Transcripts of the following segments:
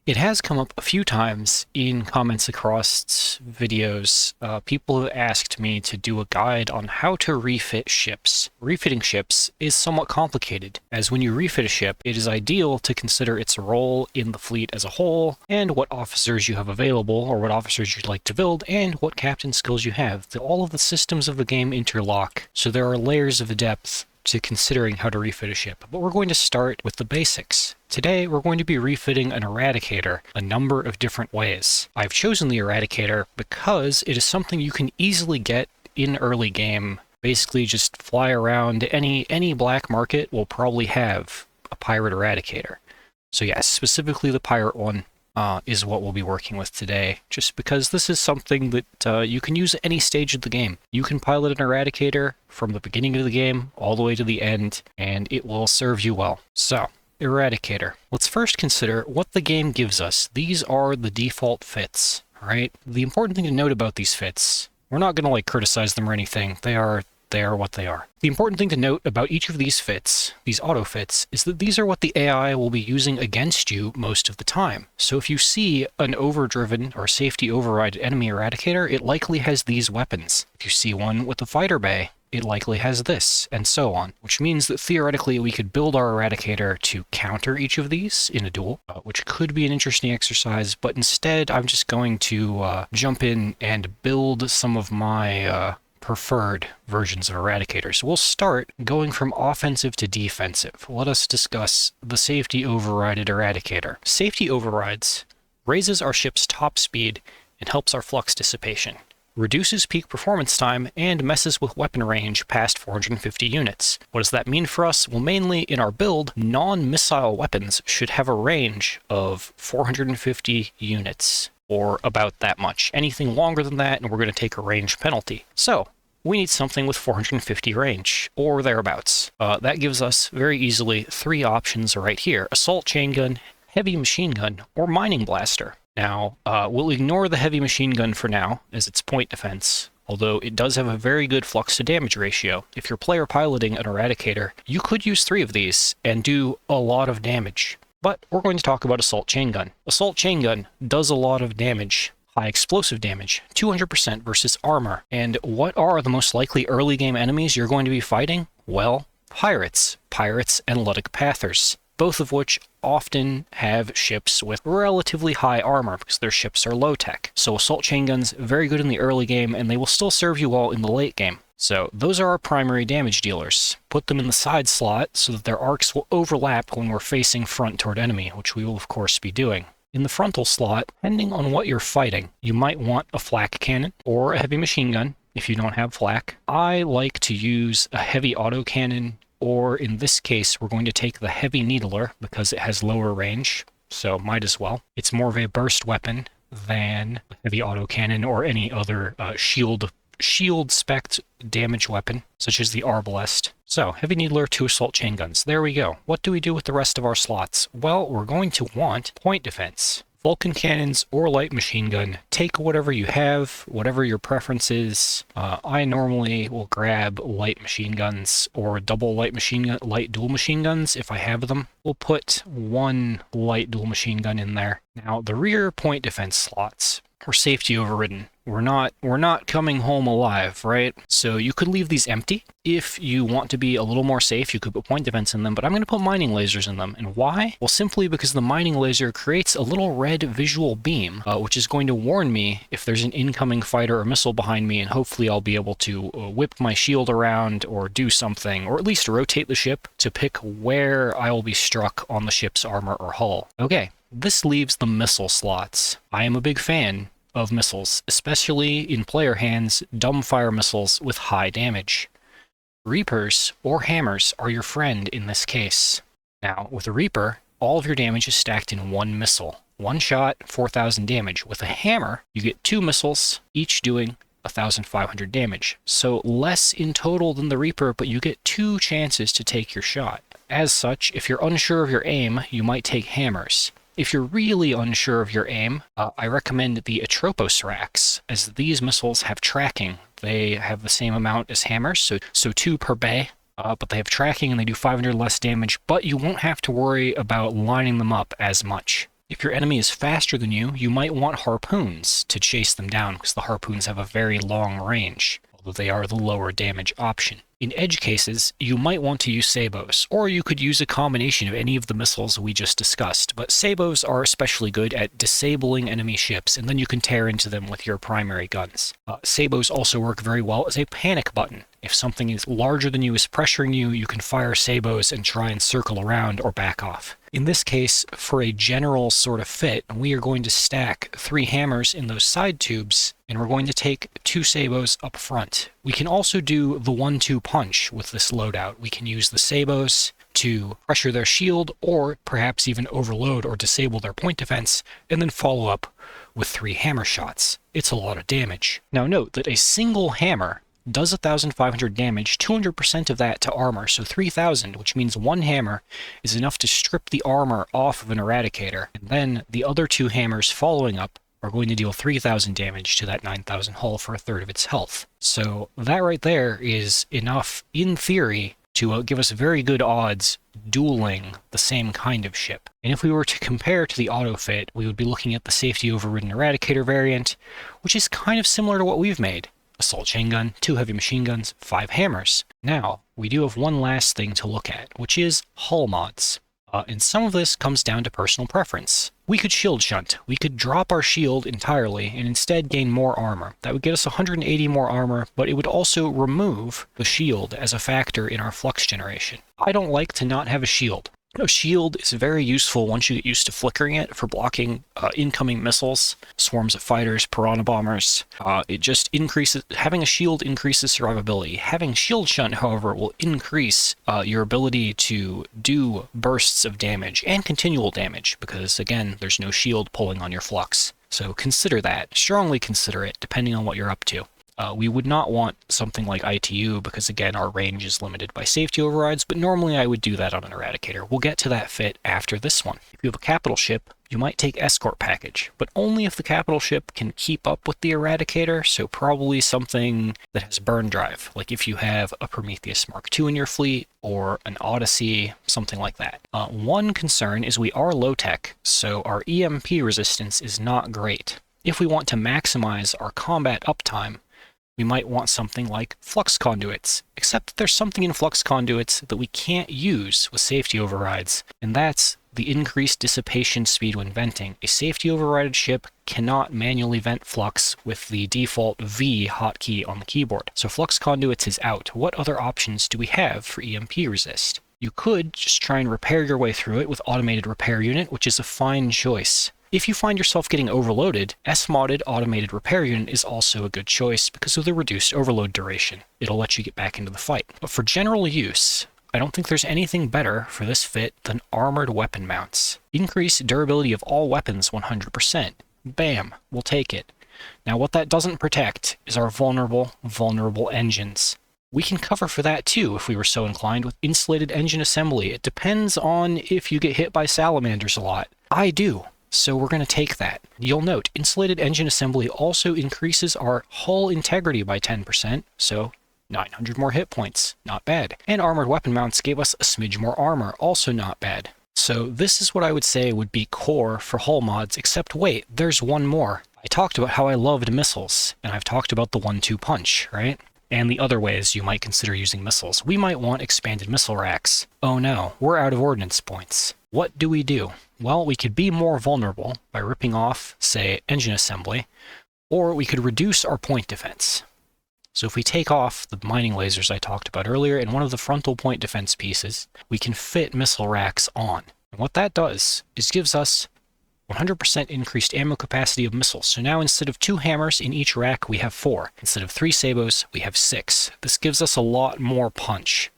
It has come up a few times in comments across videos. People have asked me to do a guide on how to refit ships. Refitting ships is somewhat complicated, as when you refit a ship, it is ideal to consider its role in the fleet as a whole, and what officers you have available, or what officers you'd like to build, and what captain skills you have. All of the systems of the game interlock, so there are layers of depth to considering how to refit a ship, but we're going to start with the basics. Today, we're going to be refitting an Eradicator a number of different ways. I've chosen the Eradicator because it is something you can easily get in early game. Basically, just fly around. Any black market will probably have a pirate Eradicator. So yes, specifically the pirate one is what we'll be working with today, just because this is something that you can use at any stage of the game. You can pilot an Eradicator from the beginning of the game all the way to the end, and it will serve you well. So, Eradicator. Let's first consider what the game gives us. These are the default fits, alright? The important thing to note about these fits, we're not going to criticize them or anything. They are what they are. The important thing to note about each of these fits, these auto fits, is that these are what the AI will be using against you most of the time. So if you see an overdriven or safety override enemy Eradicator, it likely has these weapons. If you see one with a fighter bay, it likely has this, and so on. Which means that theoretically we could build our Eradicator to counter each of these in a duel, which could be an interesting exercise, but instead I'm just going to jump in and build some of my preferred versions of Eradicators. So we'll start going from offensive to defensive. Let us discuss the safety overrided Eradicator. Safety overrides raises our ship's top speed and helps our flux dissipation, reduces peak performance time, and messes with weapon range past 450 units. What does that mean for us? Well, mainly in our build, non-missile weapons should have a range of 450 units, or about that much. Anything longer than that, and we're going to take a range penalty. So, we need something with 450 range, or thereabouts. That gives us, very easily, three options right here. Assault chain gun, heavy machine gun, or mining blaster. Now, we'll ignore the heavy machine gun for now, as it's point defense, although it does have a very good flux to damage ratio. If you're player piloting an Eradicator, you could use three of these and do a lot of damage. But we're going to talk about Assault Chain Gun. Assault Chain Gun does a lot of damage. High explosive damage, 200% versus armor. And what are the most likely early game enemies you're going to be fighting? Well, pirates and Ludic Pathers, both of which often have ships with relatively high armor because their ships are low tech. So assault chain guns, very good in the early game, and they will still serve you well in the late game. So those are our primary damage dealers. Put them in the side slot so that their arcs will overlap when we're facing front toward enemy, which we will of course be doing. In the frontal slot, depending on what you're fighting, you might want a flak cannon or a heavy machine gun if you don't have flak. I like to use a heavy autocannon, or in this case, we're going to take the heavy needler because it has lower range, so might as well. It's more of a burst weapon than a heavy autocannon or any other shield spec damage weapon, such as the Arbalest. So, heavy needler, 2 assault chain guns. There we go. What do we do with the rest of our slots? Well, we're going to want point defense. Vulcan cannons or light machine gun. Take whatever you have, whatever your preference is. I normally will grab light machine guns or double light dual machine guns if I have them. We'll put one light dual machine gun in there. Now, the rear point defense slots are safety overridden. We're not coming home alive, right? So you could leave these empty. If you want to be a little more safe, you could put point defense in them, but I'm going to put mining lasers in them. And why? Well, simply because the mining laser creates a little red visual beam, which is going to warn me if there's an incoming fighter or missile behind me, and hopefully I'll be able to whip my shield around or do something, or at least rotate the ship to pick where I will be struck on the ship's armor or hull. Okay, this leaves the missile slots. I am a big fan of missiles, especially in player hands, dumbfire missiles with high damage. Reapers or hammers are your friend in this case. Now, with a Reaper, all of your damage is stacked in one missile. One shot, 4,000 damage. With a hammer, you get 2 missiles, each doing 1,500 damage. So less in total than the Reaper, but you get 2 chances to take your shot. As such, if you're unsure of your aim, you might take hammers. If you're really unsure of your aim, I recommend the Atropos racks, as these missiles have tracking. They have the same amount as hammers, so 2 per bay, but they have tracking and they do 500 less damage, but you won't have to worry about lining them up as much. If your enemy is faster than you might want harpoons to chase them down because the harpoons have a very long range, although they are the lower damage option. In edge cases, you might want to use sabos, or you could use a combination of any of the missiles we just discussed, but sabos are especially good at disabling enemy ships, and then you can tear into them with your primary guns. Sabos also work very well as a panic button. If something is larger than you is pressuring you, you can fire sabos and try and circle around or back off. In this case, for a general sort of fit, we are going to stack 3 hammers in those side tubes, and we're going to take 2 sabos up front. We can also do the 1-2 punch with this loadout. We can use the sabos to pressure their shield, or perhaps even overload or disable their point defense, and then follow up with 3 hammer shots. It's a lot of damage. Now note that a single hammer does 1,500 damage, 200% of that to armor, so 3,000, which means 1 hammer is enough to strip the armor off of an Eradicator, and then the other 2 hammers following up are going to deal 3,000 damage to that 9,000 hull for a third of its health. So that right there is enough, in theory, to give us very good odds dueling the same kind of ship. And if we were to compare to the auto fit, we would be looking at the safety overridden Eradicator variant, which is kind of similar to what we've made. Assault chain gun, 2 heavy machine guns, 5 hammers. Now, we do have one last thing to look at, which is hull mods. And some of this comes down to personal preference. We could shield shunt. We could drop our shield entirely and instead gain more armor. That would get us 180 more armor, but it would also remove the shield as a factor in our flux generation. I don't like to not have a shield. A shield is very useful once you get used to flickering it for blocking incoming missiles, swarms of fighters, piranha bombers. It just increases, having a shield increases survivability. Having shield shunt, however, will increase your ability to do bursts of damage and continual damage, because again, there's no shield pulling on your flux. So consider that, strongly consider it, depending on what you're up to. We would not want something like ITU because, again, our range is limited by safety overrides, but normally I would do that on an Eradicator. We'll get to that fit after this one. If you have a capital ship, you might take escort package, but only if the capital ship can keep up with the Eradicator, so probably something that has burn drive, like if you have a Prometheus Mark II in your fleet, or an Odyssey, something like that. One concern is we are low-tech, so our EMP resistance is not great. If we want to maximize our combat uptime, we might want something like flux conduits, except that there's something in flux conduits that we can't use with safety overrides, and that's the increased dissipation speed when venting. A safety overrided ship cannot manually vent flux with the default V hotkey on the keyboard, so flux conduits is out. What other options do we have for EMP resist? You could just try and repair your way through it with automated repair unit, which is a fine choice. If you find yourself getting overloaded, S-modded automated repair unit is also a good choice because of the reduced overload duration. It'll let you get back into the fight. But for general use, I don't think there's anything better for this fit than armored weapon mounts. Increase durability of all weapons 100%. Bam, we'll take it. Now what that doesn't protect is our vulnerable engines. We can cover for that too if we were so inclined with insulated engine assembly. It depends on if you get hit by salamanders a lot. I do. So we're going to take that. You'll note, insulated engine assembly also increases our hull integrity by 10%, so 900 more hit points, not bad. And armored weapon mounts gave us a smidge more armor, also not bad. So this is what I would say would be core for hull mods, except wait, there's one more. I talked about how I loved missiles, and I've talked about the 1-2 punch, right? And the other ways you might consider using missiles. We might want expanded missile racks. Oh no, we're out of ordnance points. What do we do? Well, we could be more vulnerable by ripping off, say, engine assembly, or we could reduce our point defense. So if we take off the mining lasers I talked about earlier and one of the frontal point defense pieces, we can fit missile racks on. And what that does is gives us 100% increased ammo capacity of missiles. So now instead of 2 hammers in each rack, we have 4. Instead of 3 sabos, we have 6. This gives us a lot more punch.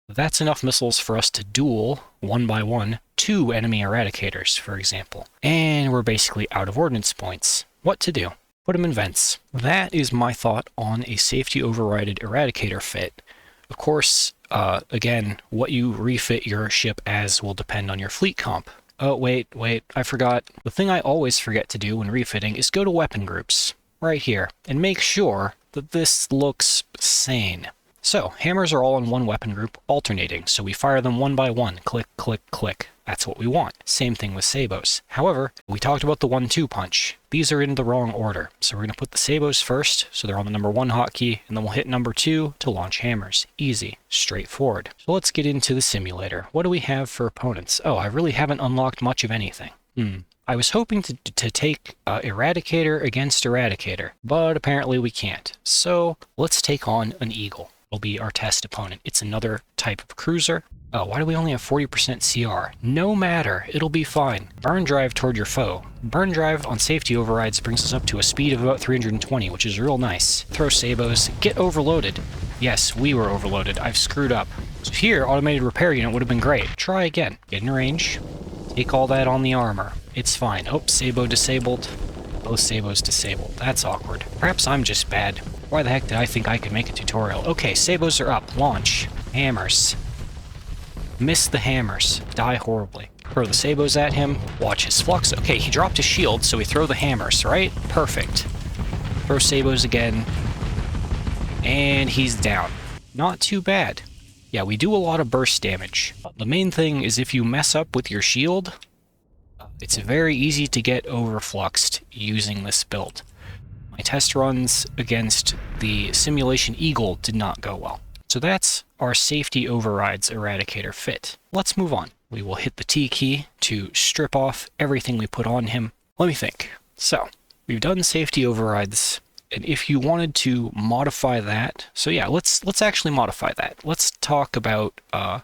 That's enough missiles for us to duel, 1 by 1, 2 enemy Eradicators, for example. And we're basically out of ordnance points. What to do? Put them in vents. That is my thought on a safety overrided Eradicator fit. Of course, again, what you refit your ship as will depend on your fleet comp. Oh, wait, I forgot. The thing I always forget to do when refitting is go to weapon groups, right here, and make sure that this looks sane. So, hammers are all in one weapon group, alternating, so we fire them 1 by 1, click, click, click. That's what we want. Same thing with sabos. However, we talked about the 1-2 punch. These are in the wrong order. So we're going to put the sabos first, so they're on the number 1 hotkey, and then we'll hit number 2 to launch hammers. Easy, straightforward. So let's get into the simulator. What do we have for opponents? Oh, I really haven't unlocked much of anything. I was hoping to take Eradicator against Eradicator, but apparently we can't. So let's take on an Eagle. Will be our test opponent. It's another type of cruiser. Oh, why do we only have 40% CR? No matter, it'll be fine. Burn drive toward your foe. Burn drive on safety overrides brings us up to a speed of about 320, which is real nice. Throw sabos, get overloaded. Yes, we were overloaded. I've screwed up. So here, automated repair unit would have been great. Try again. Get in range. Take all that on the armor. It's fine. Oh, sabo disabled. Both sabos disabled. That's awkward. Perhaps I'm just bad. Why the heck did I think I could make a tutorial? Okay, sabos are up. Launch. Hammers. Miss the hammers. Die horribly. Throw the sabos at him. Watch his flux. Okay, he dropped his shield, so we throw the hammers, right? Perfect. Throw sabos again. And he's down. Not too bad. Yeah, we do a lot of burst damage. The main thing is if you mess up with your shield, it's very easy to get overfluxed using this build. My test runs against the Simulation Eagle did not go well. So that's our safety overrides Eradicator fit. Let's move on. We will hit the T key to strip off everything we put on him. Let me think. So, we've done safety overrides, and if you wanted to modify that, so yeah, let's actually modify that. Let's talk about how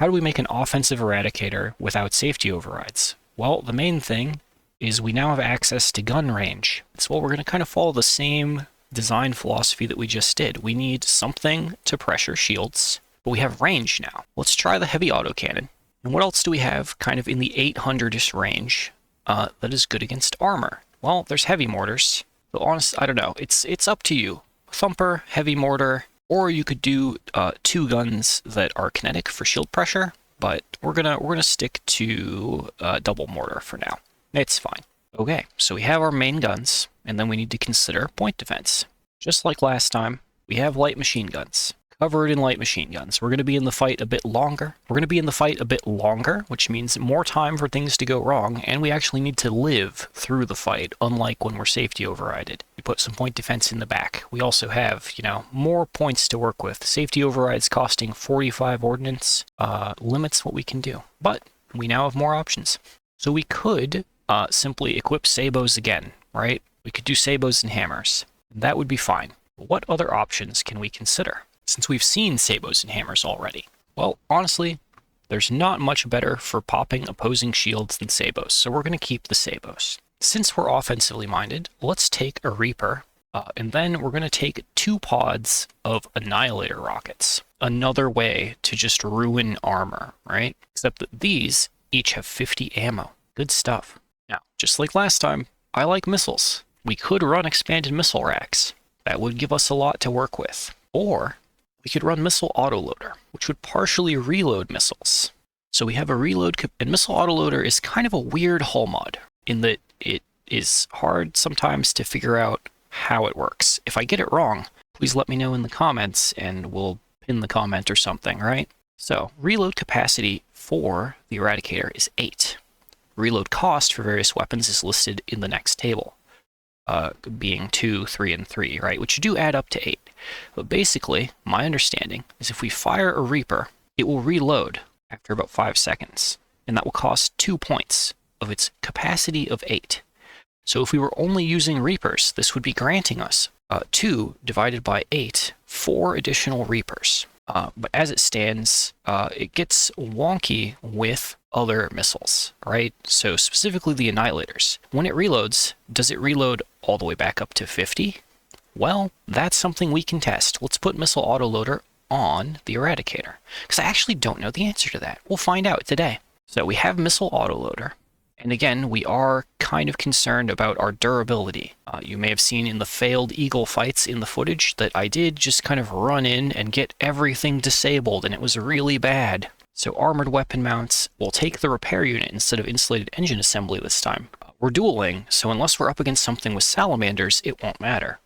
do we make an offensive Eradicator without safety overrides? Well, the main thing is we now have access to gun range. So we're going to kind of follow the same design philosophy that we just did. We need something to pressure shields, but we have range now. Let's try the heavy autocannon. And what else do we have kind of in the 800-ish range that is good against armor? Well, there's heavy mortars. But honestly, I don't know. It's up to you. Thumper, heavy mortar, or you could do 2 guns that are kinetic for shield pressure, but we're gonna stick to double mortar for now. It's fine. Okay, so we have our main guns, and then we need to consider point defense. Just like last time, we have light machine guns. Covered in light machine guns. We're going to be in the fight a bit longer. Which means more time for things to go wrong, and we actually need to live through the fight, unlike when we're safety overrided. We put some point defense in the back. We also have, more points to work with. Safety overrides costing 45 ordnance limits what we can do. But we now have more options. So we could simply equip sabos again, right? We could do sabos and hammers. That would be fine. But what other options can we consider? Since we've seen sabos and hammers already. Well, honestly, there's not much better for popping opposing shields than sabos, so we're going to keep the sabos. Since we're offensively minded, let's take a Reaper, and then we're going to take 2 pods of Annihilator rockets. Another way to just ruin armor, right? Except that these each have 50 ammo. Good stuff. Now, just like last time, I like missiles. We could run expanded missile racks. That would give us a lot to work with. Or we could run missile autoloader, which would partially reload missiles. So we have a reload, and missile autoloader is kind of a weird hull mod in that it is hard sometimes to figure out how it works. If I get it wrong, please let me know in the comments and we'll pin the comment or something, right? So reload capacity for the Eradicator is 8. Reload cost for various weapons is listed in the next table, being 2, 3, and 3, right? Which do add up to 8. But basically, my understanding is if we fire a Reaper, it will reload after about 5 seconds, and that will cost 2 points of its capacity of 8. So if we were only using Reapers, this would be granting us 2 divided by 8, 4 additional Reapers. But as it stands, it gets wonky with other missiles, right? So specifically the Annihilators. When it reloads, does it reload all the way back up to 50? Well, that's something we can test. Let's put Missile Autoloader on the Eradicator, because I actually don't know the answer to that. We'll find out today. So we have Missile Autoloader, and again, we are kind of concerned about our durability. You may have seen in the failed Eagle fights in the footage that I did just kind of run in and get everything disabled, and it was really bad. So armored weapon mounts will take the repair unit instead of insulated engine assembly this time. We're dueling, so unless we're up against something with salamanders, it won't matter.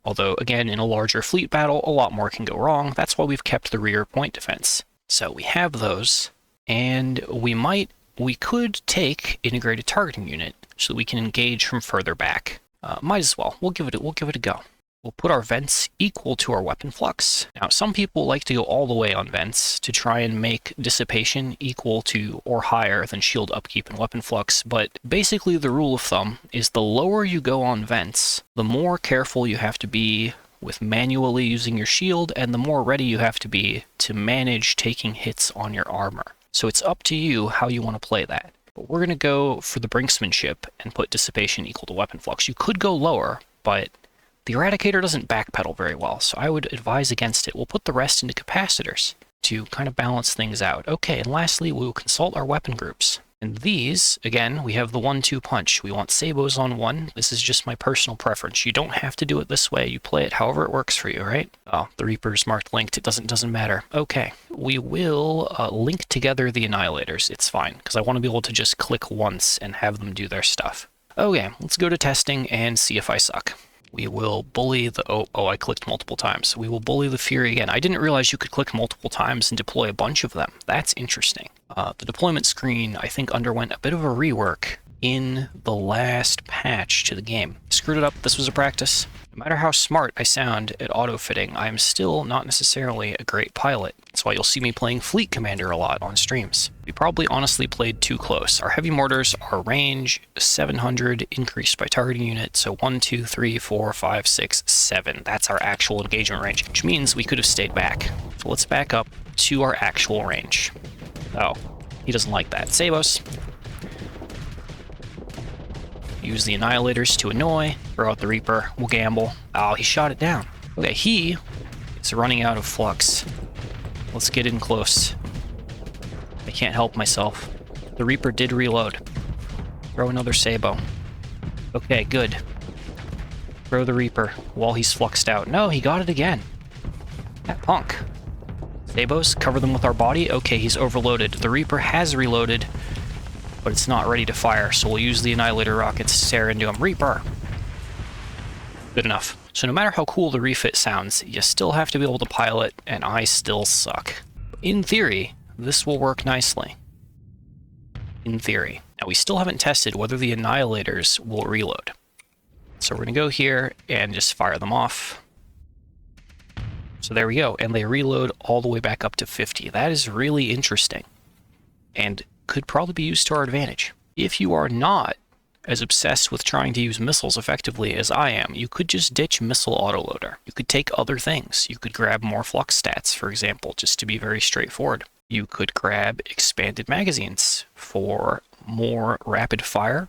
Although, again, in a larger fleet battle, a lot more can go wrong. That's why we've kept the rear point defense. So we have those, and we might we could take integrated targeting unit so that we can engage from further back. Might as well. We'll give it a go. We'll put our vents equal to our weapon flux. Now, some people like to go all the way on vents to try and make dissipation equal to or higher than shield upkeep and weapon flux, but basically the rule of thumb is the lower you go on vents, the more careful you have to be with manually using your shield, and the more ready you have to be to manage taking hits on your armor. So it's up to you how you want to play that. But we're going to go for the brinksmanship and put dissipation equal to weapon flux. You could go lower, but the Eradicator doesn't backpedal very well, so I would advise against it. We'll put the rest into capacitors to kind of balance things out. Okay, and lastly, we will consult our weapon groups. And these, again, we have the 1-2 punch. We want sabots on 1. This is just my personal preference. You don't have to do it this way. You play it however it works for you, right? Oh, the Reaper's marked linked. It doesn't matter. Okay, we will link together the Annihilators. It's fine, because I want to be able to just click once and have them do their stuff. Okay, let's go to testing and see if I suck. We will bully the... Oh, I clicked multiple times. We will bully the Fury again. I didn't realize you could click multiple times and deploy a bunch of them. That's interesting. The deployment screen, I think, underwent a bit of a rework in the last patch to the game. Screwed it up. This was a practice. No matter how smart I sound at auto-fitting, I'm still not necessarily a great pilot. That's why you'll see me playing Fleet Commander a lot on streams. We probably honestly played too close. Our heavy mortars are range 700 increased by targeting unit, so 1, 2, 3, 4, 5, 6, 7. That's our actual engagement range, which means we could have stayed back. So let's back up to our actual range. Oh, he doesn't like that. Sabos. Use the Annihilators to annoy. Throw out the Reaper. We'll gamble. Oh, he shot it down. Okay, he is running out of flux. Let's get in close. I can't help myself. The Reaper did reload. Throw another Sabo. Okay, good. Throw the Reaper while he's fluxed out. No, he got it again. That punk. Sabos, cover them with our body. Okay, he's overloaded. The Reaper has reloaded, but it's not ready to fire, so we'll use the Annihilator rockets to tear into him. Reaper! Good enough. So no matter how cool the refit sounds, you still have to be able to pilot, and I still suck. In theory, this will work nicely. In theory. Now, we still haven't tested whether the Annihilators will reload. So we're going to go here and just fire them off. So there we go, and they reload all the way back up to 50. That is really interesting, and could probably be used to our advantage. If you are not as obsessed with trying to use missiles effectively as I am, you could just ditch missile autoloader. You could take other things. You could grab more flux stats, for example, just to be very straightforward. You could grab expanded magazines for more rapid fire.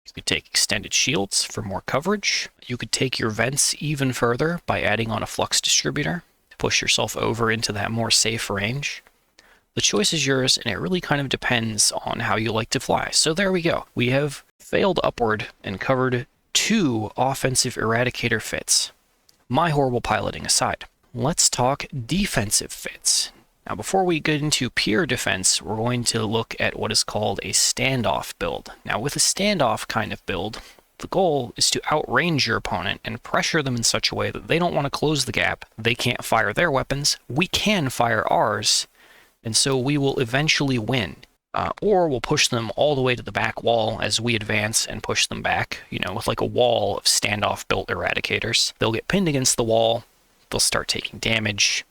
You could take extended shields for more coverage. You could take your vents even further by adding on a flux distributor to push yourself over into that more safe range. The choice is yours, and it really kind of depends on how you like to fly. So there we go. We have failed upward and covered 2 offensive Eradicator fits. My horrible piloting aside. Let's talk defensive fits. Now, before we get into pure defense, we're going to look at what is called a standoff build. Now, with a standoff kind of build, the goal is to outrange your opponent and pressure them in such a way that they don't want to close the gap. They can't fire their weapons. We can fire ours. And so we will eventually win. Or we'll push them all the way to the back wall as we advance and push them back, you know, with like a wall of standoff-built Eradicators. They'll get pinned against the wall, they'll start taking damage,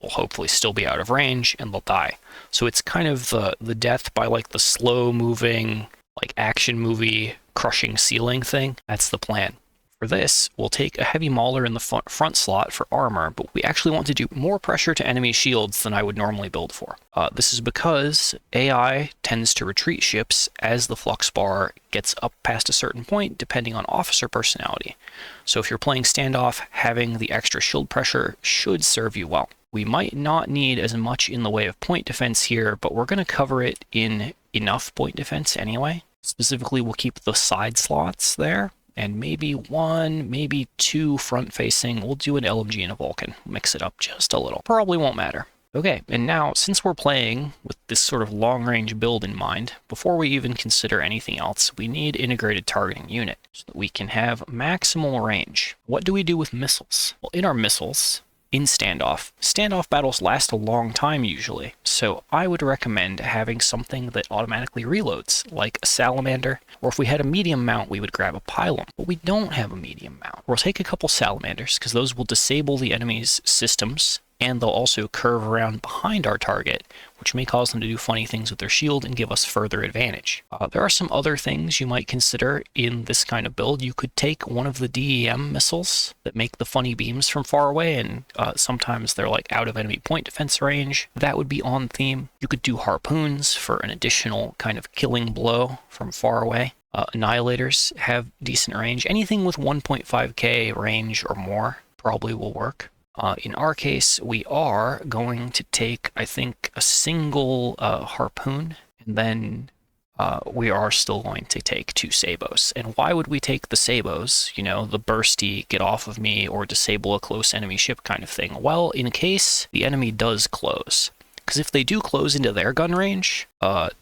will hopefully still be out of range, and they'll die. So it's kind of the death by like the slow-moving, like action movie crushing ceiling thing. That's the plan. For this, we'll take a heavy mauler in the front slot for armor, but we actually want to do more pressure to enemy shields than I would normally build for. This is because AI tends to retreat ships as the flux bar gets up past a certain point, depending on officer personality. So if you're playing standoff, having the extra shield pressure should serve you well. We might not need as much in the way of point defense here, but we're going to cover it in enough point defense anyway. Specifically, we'll keep the side slots there. And maybe 1, maybe 2 front-facing. We'll do an LMG and a Vulcan. Mix it up just a little. Probably won't matter. Okay, and now, since we're playing with this sort of long-range build in mind, before we even consider anything else, we need integrated targeting unit so that we can have maximal range. What do we do with missiles? Well, in our missiles, in Standoff. Standoff battles last a long time usually, so I would recommend having something that automatically reloads, like a salamander, or if we had a medium mount, we would grab a pylon. But we don't have a medium mount. We'll take a couple salamanders, because those will disable the enemy's systems, and they'll also curve around behind our target, which may cause them to do funny things with their shield and give us further advantage. There are some other things you might consider in this kind of build. You could take one of the DEM missiles that make the funny beams from far away, and sometimes they're like out of enemy point defense range. That would be on theme. You could do harpoons for an additional kind of killing blow from far away. Annihilators have decent range. Anything with 1.5k range or more probably will work. In our case, we are going to take, I think, a single harpoon, and then we are still going to take 2 sabos. And why would we take the sabos? You know, the bursty, get off of me, or disable a close enemy ship kind of thing. Well, in case the enemy does close. Because if they do close into their gun range,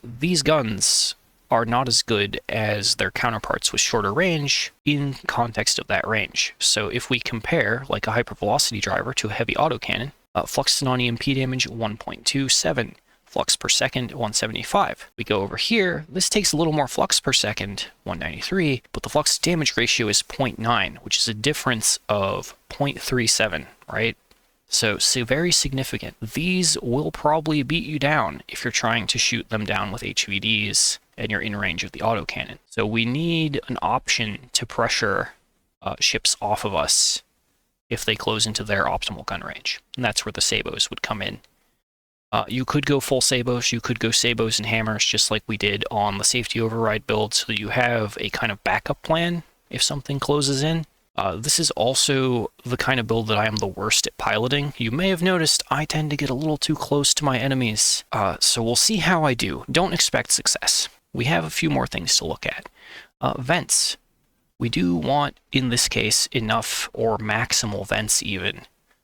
these guns are not as good as their counterparts with shorter range in context of that range. So if we compare like a hypervelocity driver to a heavy autocannon, flux on EMP damage 1.27, flux per second 175. We go over here, this takes a little more flux per second, 193, but the flux damage ratio is 0.9, which is a difference of 0.37, right? So very significant. These will probably beat you down if you're trying to shoot them down with HVDs and you're in range of the autocannon. So we need an option to pressure ships off of us if they close into their optimal gun range. And that's where the sabos would come in. You could go full sabos, you could go sabos and hammers just like we did on the safety override build, so you have a kind of backup plan if something closes in. This is also the kind of build that I am the worst at piloting. You may have noticed I tend to get a little too close to my enemies, so we'll see how I do. Don't expect success. We have a few more things to look at. Vents. We do want, in this case, enough or maximal vents even.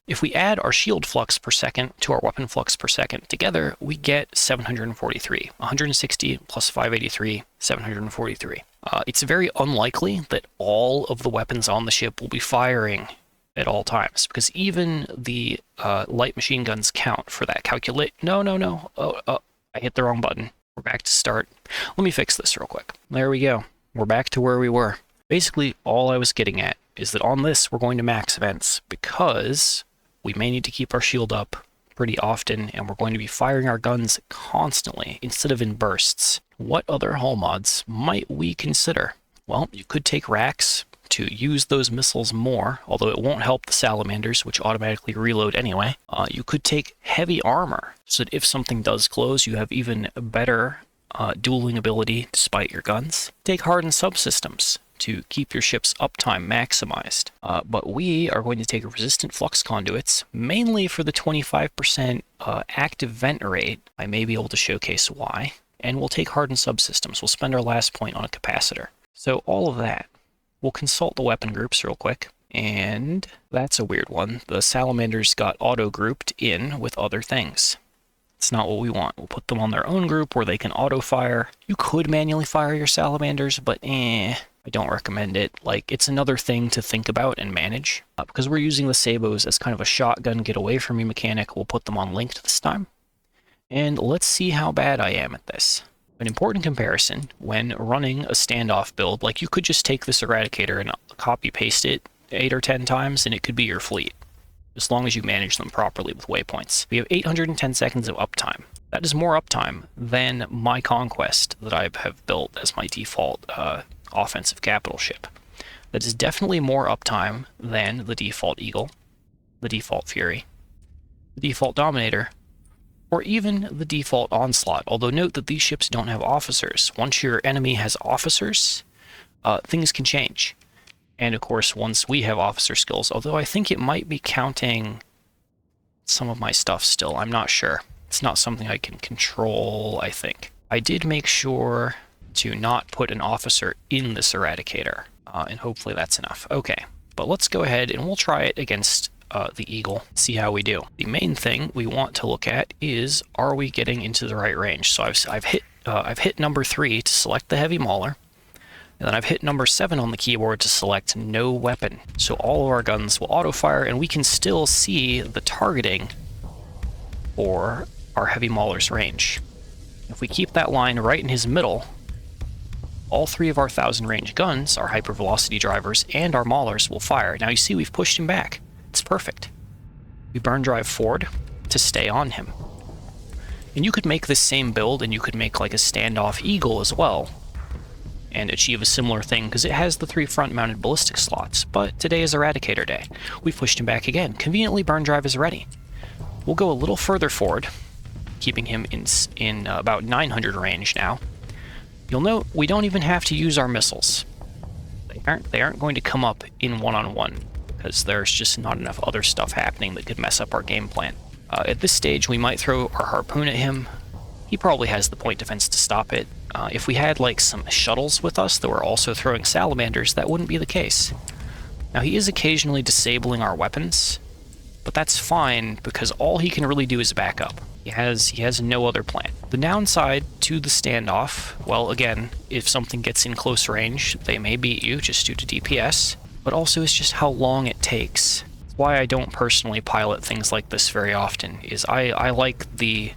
If we add our shield flux per second to our weapon flux per second together, we get 743. 160 plus 583, 743. It's very unlikely that all of the weapons on the ship will be firing at all times, because even the light machine guns count for that calculate. No. Oh, I hit the wrong button. We're back to start. Let me fix this real quick. There we go. We're back to where we were. Basically, all I was getting at is that on this, we're going to max vents because we may need to keep our shield up pretty often, and we're going to be firing our guns constantly instead of in bursts. What other hull mods might we consider? Well, you could take racks to use those missiles more, although it won't help the salamanders, which automatically reload anyway. You could take heavy armor, so that if something does close, you have even better dueling ability despite your guns. Take hardened subsystems to keep your ship's uptime maximized. But we are going to take resistant flux conduits, mainly for the 25% active vent rate. I may be able to showcase why. And we'll take hardened subsystems. We'll spend our last point on a capacitor. So all of that. We'll consult the weapon groups real quick. And that's a weird one. The salamanders got auto-grouped in with other things. It's not what we want. We'll put them on their own group where they can auto-fire. You could manually fire your salamanders, but I don't recommend it. Like, it's another thing to think about and manage. Because we're using the sabos as kind of a shotgun get away from me mechanic, we'll put them on linked this time. And let's see how bad I am at this. An important comparison when running a standoff build, like you could just take this Eradicator and copy-paste it 8 or 10 times and it could be your fleet, as long as you manage them properly with waypoints. We have 810 seconds of uptime. That is more uptime than my Conquest that I have built as my default offensive capital ship. That is definitely more uptime than the default Eagle, the default Fury, the default Dominator, or even the default Onslaught. Although note that these ships don't have officers. Once your enemy has officers, things can change. And of course, once we have officer skills, although I think it might be counting some of my stuff still, I'm not sure. It's not something I can control, I think. I did make sure to not put an officer in this Eradicator, and hopefully that's enough. Okay, but let's go ahead and we'll try it against the Eagle, see how we do. The main thing we want to look at is, are we getting into the right range? So I've hit number 3 to select the heavy mauler. And then I've hit number 7 on the keyboard to select no weapon. So all of our guns will auto-fire, and we can still see the targeting for our heavy mauler's range. If we keep that line right in his middle, all 3 of our 1000 range guns, our hypervelocity drivers, and our maulers will fire. Now you see we've pushed him back. It's perfect. We burn drive forward to stay on him. And you could make this same build, and you could make like a standoff eagle as well, and achieve a similar thing, because it has the 3 front-mounted ballistic slots. But today is Eradicator Day. We've pushed him back again. Conveniently, burn drive is ready. We'll go a little further forward, keeping him in about 900 range now. You'll note we don't even have to use our missiles. They aren't going to come up in one-on-one, because there's just not enough other stuff happening that could mess up our game plan. At this stage, we might throw our harpoon at him. He probably has the point defense to stop it. If we had like some shuttles with us that were also throwing salamanders, that wouldn't be the case. Now he is occasionally disabling our weapons, but that's fine because all he can really do is back up. He has no other plan. The downside to the standoff, well, again, if something gets in close range, they may beat you just due to DPS, but also it's just how long it takes. That's why I don't personally pilot things like this very often, is I like the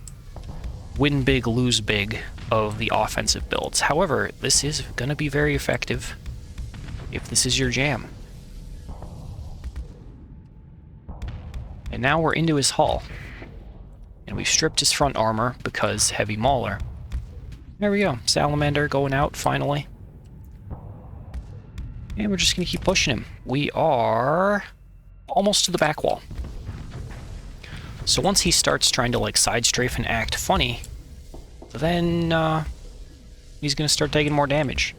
win big, lose big of the offensive builds. However, this is going to be very effective if this is your jam. And now we're into his hull. And we've stripped his front armor because heavy mauler. There we go. Salamander going out finally. And we're just going to keep pushing him. We are almost to the back wall. So once he starts trying to like side strafe and act funny, then he's going to start taking more damage.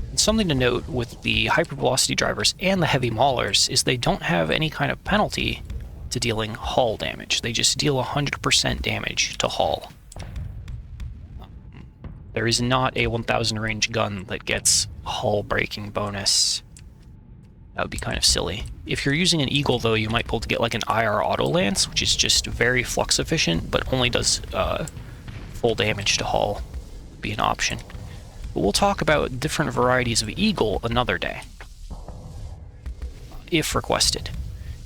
And something to note with the hypervelocity drivers and the heavy maulers is they don't have any kind of penalty to dealing hull damage. They just deal 100% damage to hull. There is not a 1000 range gun that gets hull breaking bonus. That would be kind of silly. If you're using an eagle though, you might be able to get like an IR auto lance, which is just very flux efficient, but only does full damage to hull. Would be an option. But we'll talk about different varieties of eagle another day, if requested.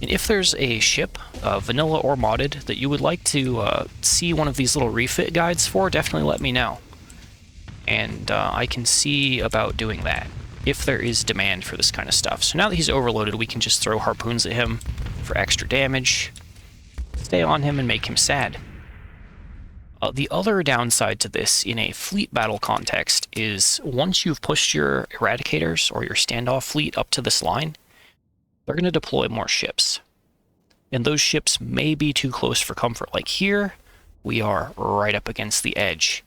And if there's a ship, vanilla or modded, that you would like to see one of these little refit guides for, definitely let me know. And I can see about doing that, if there is demand for this kind of stuff. So now that he's overloaded, we can just throw harpoons at him for extra damage, stay on him, and make him sad. The other downside to this in a fleet battle context is once you've pushed your Eradicators or your standoff fleet up to this line, they're going to deploy more ships. And those ships may be too close for comfort. Like here, we are right up against the edge.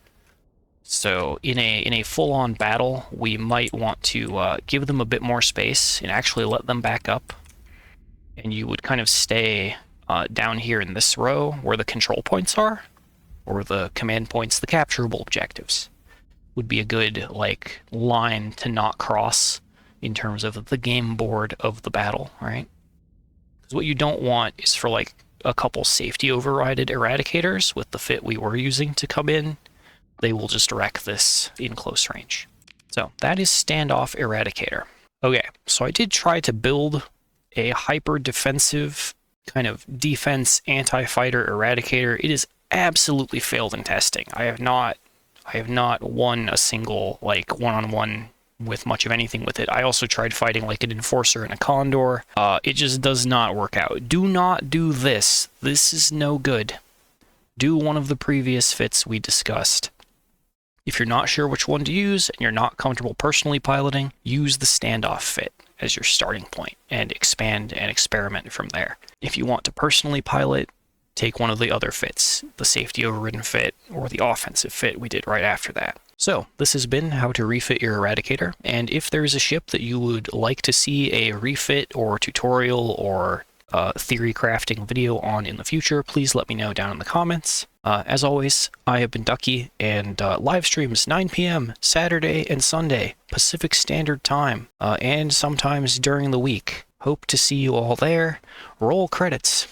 So in a full-on battle, we might want to give them a bit more space and actually let them back up. And you would kind of stay down here in this row where the control points are, or the command points, the capturable objectives. Would be a good like line to not cross in terms of the game board of the battle, right? Because what you don't want is for like a couple safety overrided Eradicators with the fit we were using to come in. They will just wreck this in close range. So that is Standoff Eradicator. Okay, so I did try to build a hyper defensive kind of defense anti-fighter Eradicator. It is absolutely failed in testing. I have not won a single like one-on-one with much of anything with it. I also tried fighting like an Enforcer and a Condor. It just does not work out. Do not do this. This is no good. Do one of the previous fits we discussed. If you're not sure which one to use and you're not comfortable personally piloting, use the standoff fit as your starting point and expand and experiment from there. If you want to personally pilot, take one of the other fits, the safety overridden fit or the offensive fit we did right after that. So this has been how to refit your Eradicator, and if there's a ship that you would like to see a refit or tutorial or theory crafting video on in the future, please let me know down in the comments. As always, I have been Ducky, and live streams 9 p.m. Saturday and Sunday, Pacific Standard Time, and sometimes during the week. Hope to see you all there. Roll credits.